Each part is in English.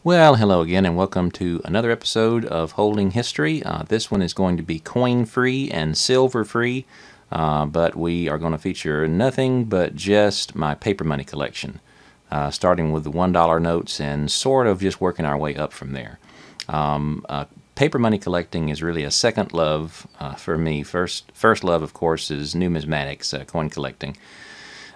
Well, hello again and welcome to another episode of Holding History. This one is going to be coin-free and silver-free, but we are going to feature nothing but just my paper money collection, starting with the $1 notes and sort of just working our way up from there. Paper money collecting is really a second love for me. First love, of course, is numismatics, coin collecting.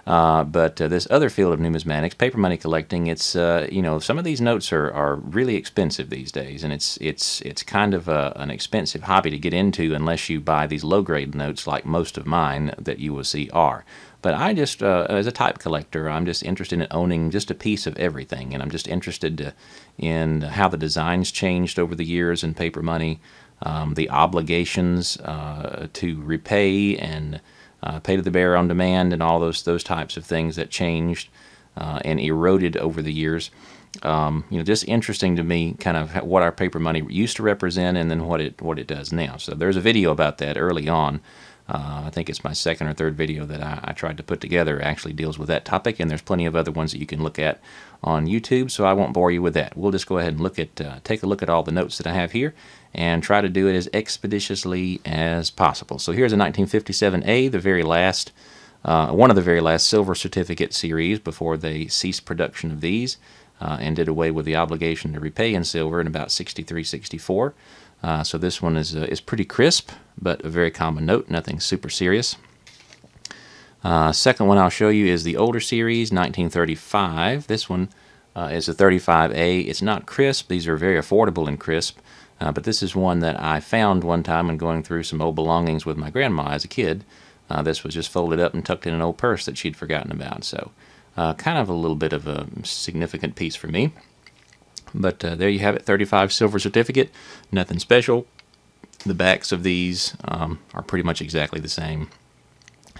But this other field of numismatics, paper money collecting, it's some of these notes are really expensive these days, and it's kind of an expensive hobby to get into unless you buy these low-grade notes like most of mine that you will see are. But I just, as a type collector, I'm just interested in owning just a piece of everything, and I'm just interested in how the designs changed over the years in paper money, the obligations to repay and pay to the bearer on demand, and all those types of things that changed and eroded over the years. Just interesting to me, kind of what our paper money used to represent, and then what it does now. So there's a video about that early on. I think it's my second or third video that I tried to put together. It actually deals with that topic, and there's plenty of other ones that you can look at on YouTube. So I won't bore you with that. We'll just go ahead and take a look at all the notes that I have here, and try to do it as expeditiously as possible. So here's a 1957A, the very last, one of the very last silver certificate series before they ceased production of these and did away with the obligation to repay in silver in about 63, 64. So this one is pretty crisp, but a very common note, nothing super serious. Second one I'll show you is the older series, 1935. This one is a 35A. It's not crisp. These are very affordable and crisp. But this is one that I found one time when going through some old belongings with my grandma as a kid. This was just folded up and tucked in an old purse that she'd forgotten about. So kind of a little bit of a significant piece for me. But there you have it, 35 silver certificate. Nothing special. The backs of these are pretty much exactly the same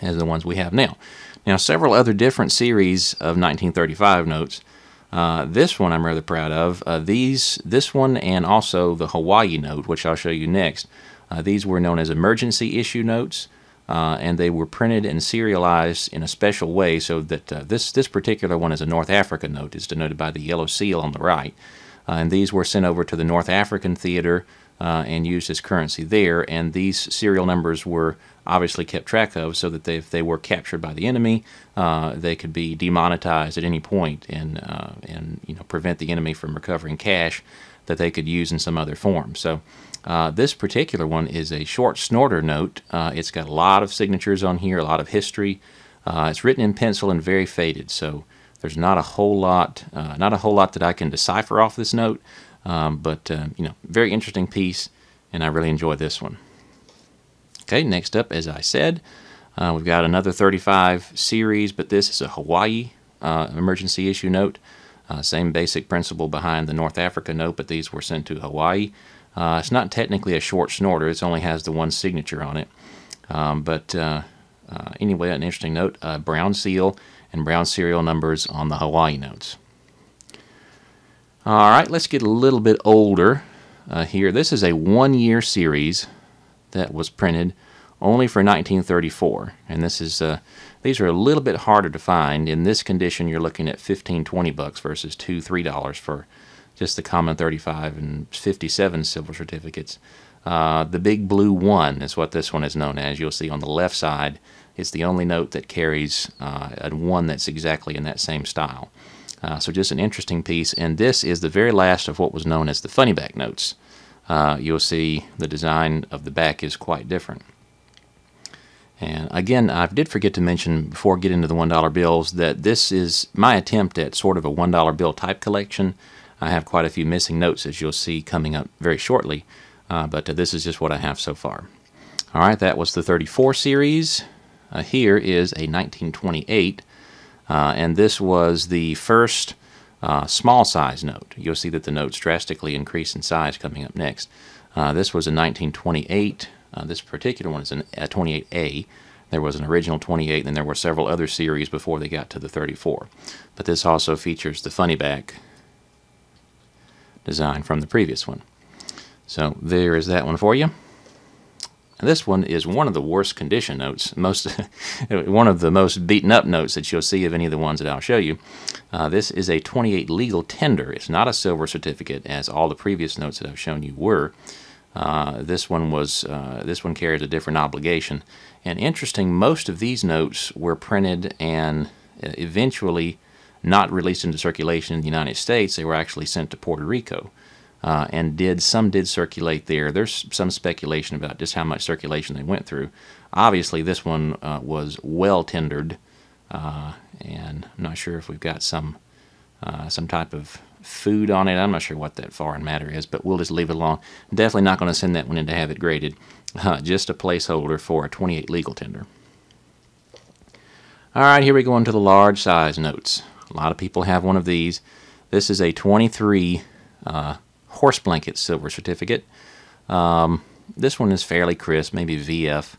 as the ones we have now. Now, several other different series of 1935 notes. This one I'm rather proud of. This one and also the Hawaii note, which I'll show you next. These were known as emergency issue notes, and they were printed and serialized in a special way so that this particular one is a North Africa note. It's denoted by the yellow seal on the right. And these were sent over to the North African theater and used as currency there, and these serial numbers were obviously kept track of so that if they were captured by the enemy, they could be demonetized at any point and prevent the enemy from recovering cash that they could use in some other form. So this particular one is a short snorter note. It's got a lot of signatures on here, a lot of history. It's written in pencil and very faded, so there's not a whole lot that I can decipher off this note. But very interesting piece, and I really enjoy this one. Okay, next up, as I said, we've got another 35 series, but this is a Hawaii emergency issue note. Same basic principle behind the North Africa note, but these were sent to Hawaii. It's not technically a short snorter. It only has the one signature on it. Anyway, an interesting note, brown seal and brown serial numbers on the Hawaii notes. All right, let's get a little bit older here. This is a one-year series that was printed only for 1934, and these are a little bit harder to find. In this condition, you're looking at $15-20 versus $2-3 for just the common 35 and 57 silver certificates. The big blue one is what this one is known as. You'll see on the left side, it's the only note that carries a one that's exactly in that same style. So just an interesting piece, and this is the very last of what was known as the Funnyback notes. You'll see the design of the back is quite different. And again, I did forget to mention before getting into the $1 bills that this is my attempt at sort of a $1 bill type collection. I have quite a few missing notes, as you'll see coming up very shortly, but this is just what I have so far. All right, that was the 34 series. Here is a 1928. And this was the first small size note. You'll see that the notes drastically increase in size coming up next. This was a 1928. This particular one is a 28A. There was an original 28, and then there were several other series before they got to the 34. But this also features the Funnyback design from the previous one. So there is that one for you. This one is one of the worst condition notes, one of the most beaten up notes that you'll see of any of the ones that I'll show you. This is a 28 legal tender. It's not a silver certificate, as all the previous notes that I've shown you were. This one carries a different obligation. And interesting, most of these notes were printed and eventually not released into circulation in the United States. They were actually sent to Puerto Rico. And some did circulate there. There's some speculation about just how much circulation they went through. Obviously, this one was well tendered, and I'm not sure if we've got some type of food on it. I'm not sure what that foreign matter is, but we'll just leave it alone. Definitely not going to send that one in to have it graded. Just a placeholder for a 28 legal tender. All right, here we go into the large size notes. A lot of people have one of these. This is a 23 Horseblankets silver certificate. This one is fairly crisp, maybe VF,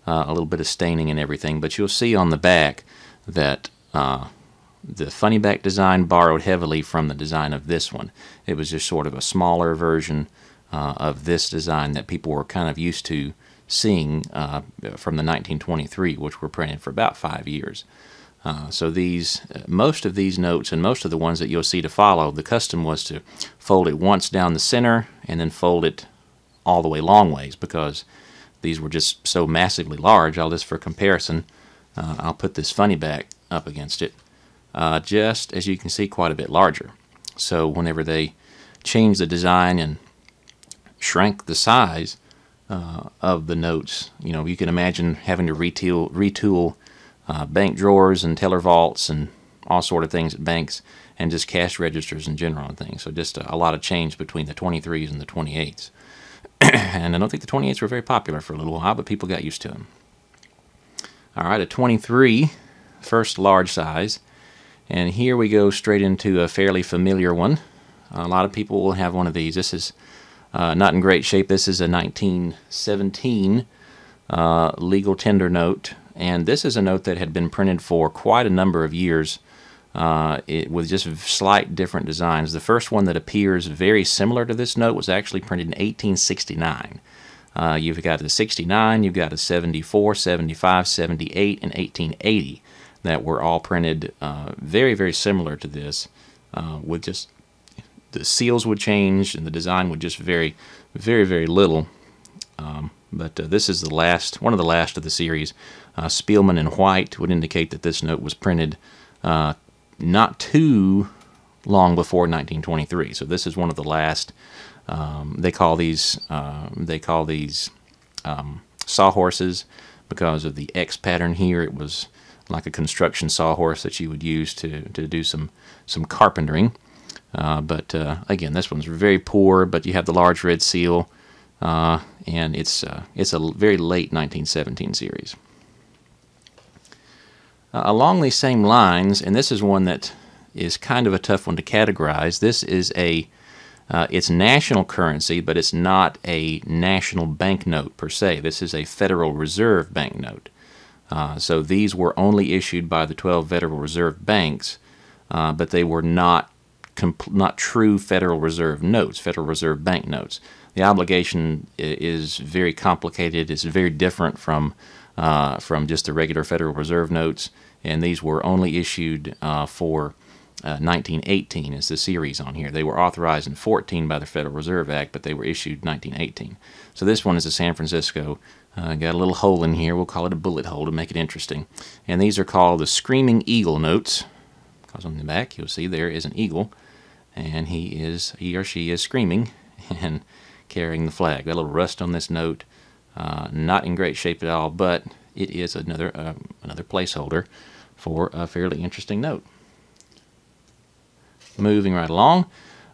a little bit of staining and everything, but you'll see on the back that the Funnyback design borrowed heavily from the design of this one. It was just sort of a smaller version of this design that people were kind of used to seeing from the 1923, which were printed for about 5 years. So most of these notes and most of the ones that you'll see to follow, the custom was to fold it once down the center and then fold it all the way long ways, because these were just so massively large. Just for comparison, I'll put this Funnyback up against it. Just as you can see, quite a bit larger. So whenever they changed the design and shrank the size of the notes, you can imagine having to retool bank drawers and teller vaults and all sort of things at banks, and just cash registers in general and things. So just a lot of change between the 23s and the 28s. And I don't think the 28s were very popular for a little while, but people got used to them. All right, a 23, first large size. And here we go straight into a fairly familiar one. A lot of people will have one of these. This is not in great shape. This is a 1917 legal tender note. And this is a note that had been printed for quite a number of years with just slight different designs. The first one that appears very similar to this note was actually printed in 1869. You've got a 69, you've got a 74, 75, 78, and 1880 that were all printed very, very similar to this, with just the seals would change and the design would just vary very, very little. But this is one of the last of the series. Spielman in white would indicate that this note was printed not too long before 1923. So this is one of the last. They call these sawhorses because of the X pattern here. It was like a construction sawhorse that you would use to do some carpentering. But again, this one's very poor, but you have the large red seal, and it's a very late 1917 series. Along these same lines, and this is one that is kind of a tough one to categorize. This is it's national currency, but it's not a national banknote per se. This is a Federal Reserve banknote. So these were only issued by the 12 Federal Reserve banks, but they were not true Federal Reserve notes, Federal Reserve bank notes. The obligation is very complicated. It's very different from just the regular Federal Reserve notes, and these were only issued for 1918 is the series on here. They were authorized in 14 by the Federal Reserve Act, but they were issued 1918. So this one is a San Francisco. Got a little hole in here. We'll call it a bullet hole to make it interesting. And these are called the Screaming Eagle notes, because on the back you'll see there is an eagle, and he or she is screaming and carrying the flag. Got a little rust on this note. Not in great shape at all, but it is another placeholder for a fairly interesting note. Moving right along,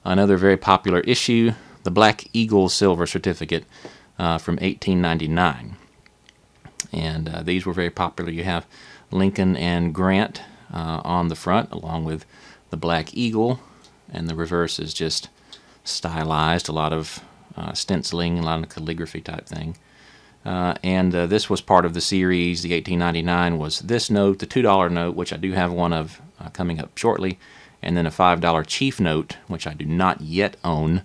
another very popular issue, the Black Eagle Silver Certificate from 1899. And these were very popular. You have Lincoln and Grant on the front, along with the Black Eagle, and the reverse is just stylized, a lot of stenciling, a lot of calligraphy type thing. And this was part of the series. The 1899 was this note, the $2 note, which I do have one of coming up shortly, and then a $5 Chief note, which I do not yet own.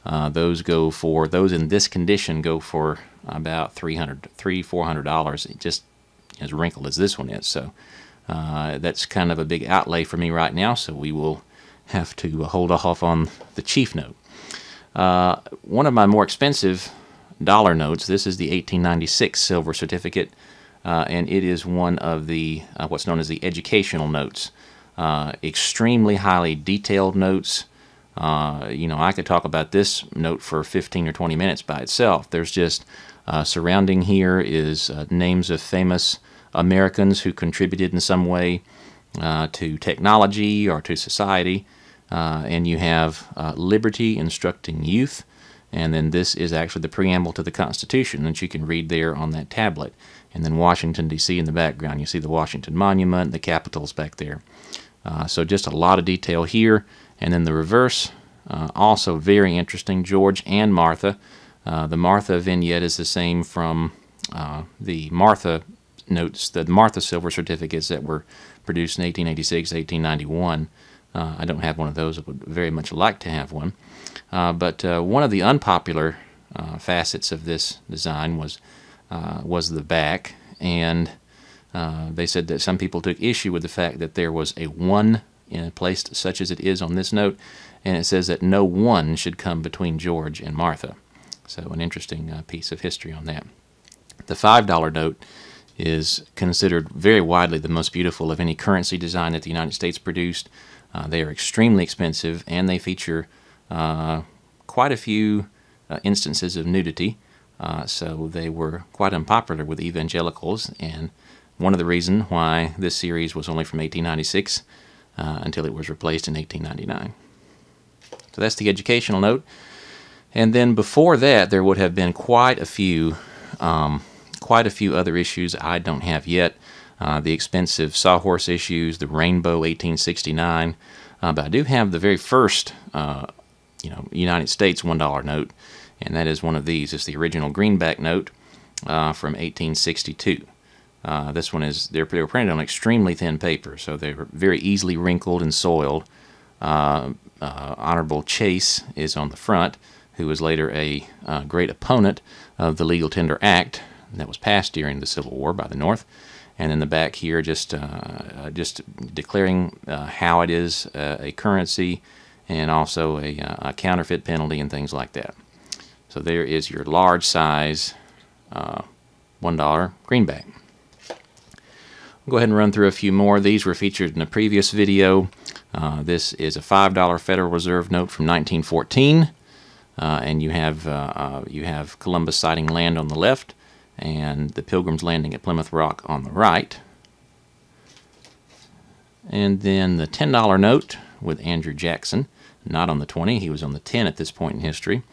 Those in this condition go for about $400. It just as wrinkled as this one is. So that's kind of a big outlay for me right now. So we will have to hold off on the chief note. One of my more expensive dollar notes. This is the 1896 silver certificate, and it is one of the what's known as the educational notes. Extremely highly detailed notes. I could talk about this note for 15 or 20 minutes by itself. There's just surrounding here is names of famous Americans who contributed in some way to technology or to society. And you have Liberty, Instructing Youth, and then this is actually the preamble to the Constitution that you can read there on that tablet. And then Washington, D.C. in the background. You see the Washington Monument, the Capitol's back there. So just a lot of detail here. And then the reverse, also very interesting, George and Martha. The Martha vignette is the same from the Martha notes, the Martha silver certificates that were produced in 1886, 1891. I don't have one of those. I would very much like to have one. But one of the unpopular facets of this design was the back, and they said that some people took issue with the fact that there was a 1 placed such as it is on this note, and it says that no 1 should come between George and Martha. So an interesting piece of history on that. The $5 note is considered very widely the most beautiful of any currency design that the United States produced. They are extremely expensive, and they feature quite a few instances of nudity, so they were quite unpopular with evangelicals, and one of the reasons why this series was only from 1896 until it was replaced in 1899. So that's the educational note. And then before that, there would have been quite a few other issues I don't have yet. The expensive Sawhorse issues, the Rainbow 1869, but I do have the very first, United States $1 note, and that is one of these. It's the original Greenback Note from 1862. This one is they were printed on extremely thin paper, so they were very easily wrinkled and soiled. Honorable Chase is on the front, who was later a great opponent of the Legal Tender Act that was passed during the Civil War by the North. And in the back here, just declaring how it is a currency and also a counterfeit penalty and things like that. So there is your large size $1 greenback. I'll go ahead and run through a few more. These were featured in a previous video. This is a $5 Federal Reserve note from 1914, and you have Columbus sighting land on the left, and the Pilgrims landing at Plymouth Rock on the right. And then the $10 note with Andrew Jackson, not on the 20, he was on the 10 at this point in history.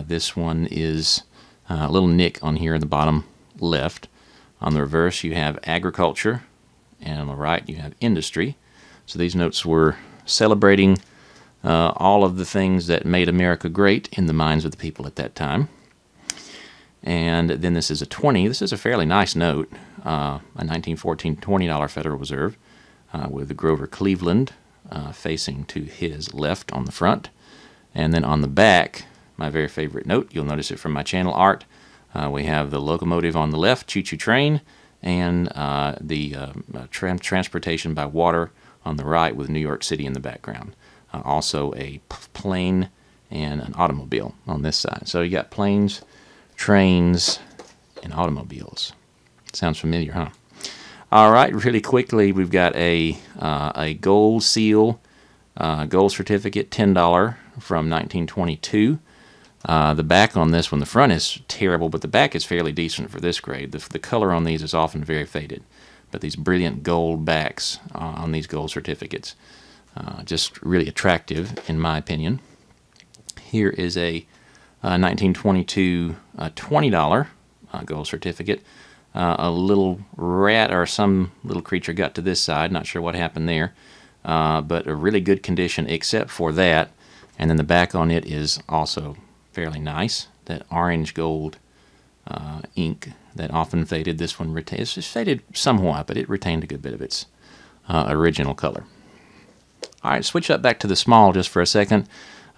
This one is a little nick on here in the bottom left. On the reverse you have agriculture, and on the right you have industry. So these notes were celebrating all of the things that made America great in the minds of the people at that time. And then this is a 20. This is a fairly nice note, a 1914 $20 Federal Reserve with Grover Cleveland facing to his left on the front. And then on the back, my very favorite note, you'll notice it from my channel art, we have the locomotive on the left, choo-choo train, and the transportation by water on the right with New York City in the background. Also a plane and an automobile on this side. So you got planes, trains, and automobiles. Sounds familiar, huh? All right, really quickly, we've got a gold seal, gold certificate, $10 from 1922. The back on this one, the front is terrible, but the back is fairly decent for this grade. The color on these is often very faded, but these brilliant gold backs on these gold certificates, just really attractive in my opinion. Here is a 1922 $20 gold certificate. A little rat or some little creature got to this side, not sure what happened there, but a really good condition except for that. And then the back on it is also fairly nice. That orange gold ink that often faded. This one it's just faded somewhat, but it retained a good bit of its original color. All right, switch up back to the small just for a second.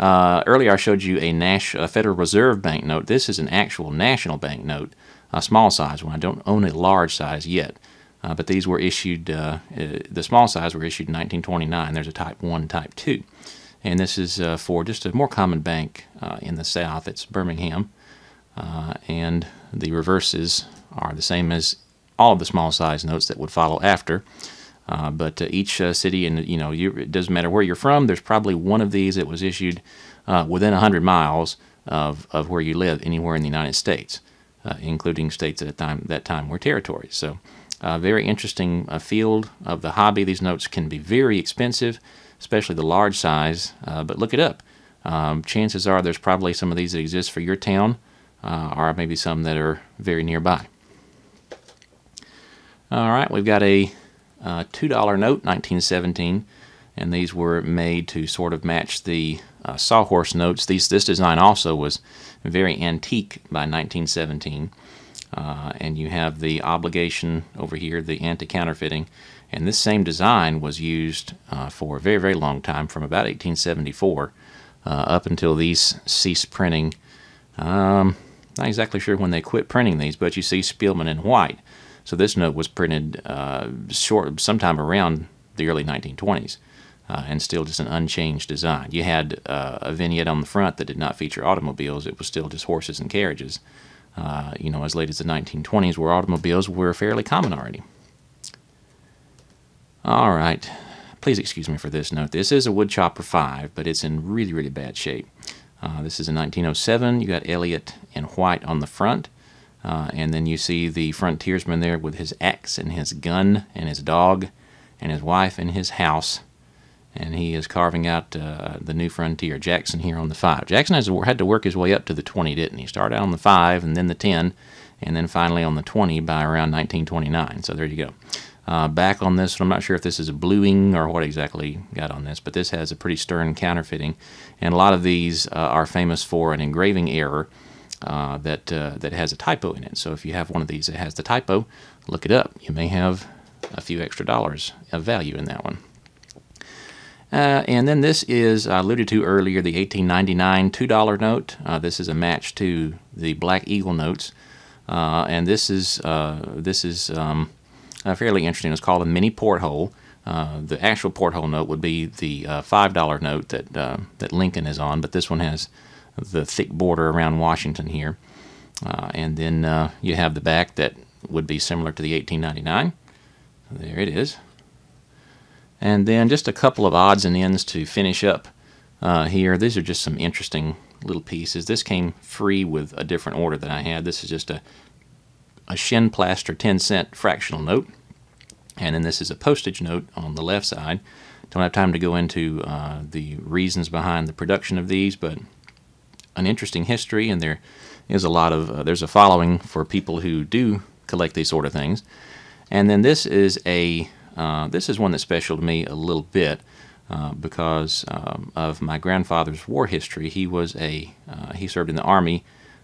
Earlier I showed you a Federal Reserve banknote. This is an actual national banknote, a small size one. I don't own a large size yet, but these were issued, the small size were issued in 1929. There's a Type 1, Type 2. And this is for just a more common bank in the South. It's Birmingham. And the reverses are the same as all of the small size notes that would follow after. But each city, and it doesn't matter where you're from, there's probably one of these that was issued within 100 miles of where you live anywhere in the United States, including states at that time were territories. So very interesting field of the hobby. These notes can be very expensive, especially the large size, but look it up. Chances are there's probably some of these that exist for your town, or maybe some that are very nearby. All right, we've got a $2 note, 1917, and these were made to sort of match the sawhorse notes. This design also was very antique by 1917, and you have the obligation over here, the anti-counterfeiting, and this same design was used for a very, very long time, from about 1874 up until these ceased printing. Not exactly sure when they quit printing these, but you see Spielman in white. So this note was printed sometime around the early 1920s, and still just an unchanged design. You had a vignette on the front that did not feature automobiles. It was still just horses and carriages, as late as the 1920s, where automobiles were fairly common already. All right, please excuse me for this note. This is a Woodchopper 5, but it's in really, really bad shape. This is in 1907. You got Elliot in white on the front. And then you see the frontiersman there with his axe and his gun and his dog and his wife and his house. And he is carving out the new frontier. Jackson here on the 5. Jackson had to work his way up to the 20, didn't he? Started out on the 5 and then the 10, and then finally on the 20 by around 1929. So there you go. Back on this, I'm not sure if this is a bluing or what exactly got on this, but this has a pretty stern counterfeiting. And a lot of these are famous for an engraving error. That has a typo in it. So if you have one of these that has the typo, look it up. You may have a few extra dollars of value in that one. And then this is, I alluded to earlier, the 1899 $2 note. This is a match to the Black Eagle notes. And this is fairly interesting. It's called a Mini-Porthole. The actual porthole note would be the $5 note that Lincoln is on, but this one has the thick border around Washington here. And then you have the back that would be similar to the 1899. There it is. And then just a couple of odds and ends to finish up here. These are just some interesting little pieces. This came free with a different order than I had. This is just a shin plaster 10-cent fractional note. And then this is a postage note on the left side. Don't have time to go into the reasons behind the production of these, but an interesting history, and there is a lot of there's a following for people who do collect these sort of things. And then this is one that's special to me a little bit because of my grandfather's war history. He served in the Army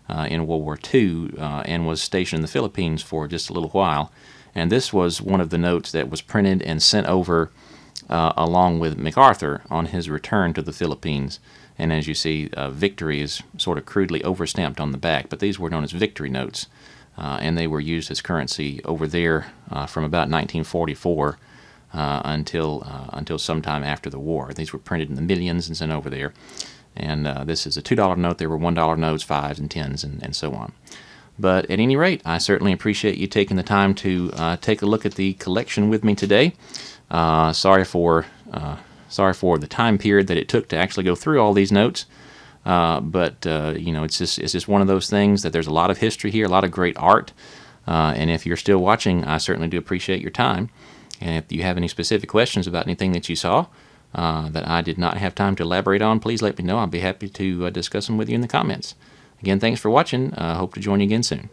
in World War II and was stationed in the Philippines for just a little while. And this was one of the notes that was printed and sent over along with MacArthur on his return to the Philippines. And as you see, victory is sort of crudely overstamped on the back, but these were known as victory notes, and they were used as currency over there from about 1944 until sometime after the war. These were printed in the millions and sent over there. And this is a $2 note. There were $1 notes, 5s and 10s, and so on. But at any rate, I certainly appreciate you taking the time to take a look at the collection with me today. Sorry for the time period that it took to actually go through all these notes, but it's just one of those things that there's a lot of history here, a lot of great art, and if you're still watching, I certainly do appreciate your time. And if you have any specific questions about anything that you saw that I did not have time to elaborate on, please let me know. I'll be happy to discuss them with you in the comments. Again, thanks for watching. Hope to join you again soon.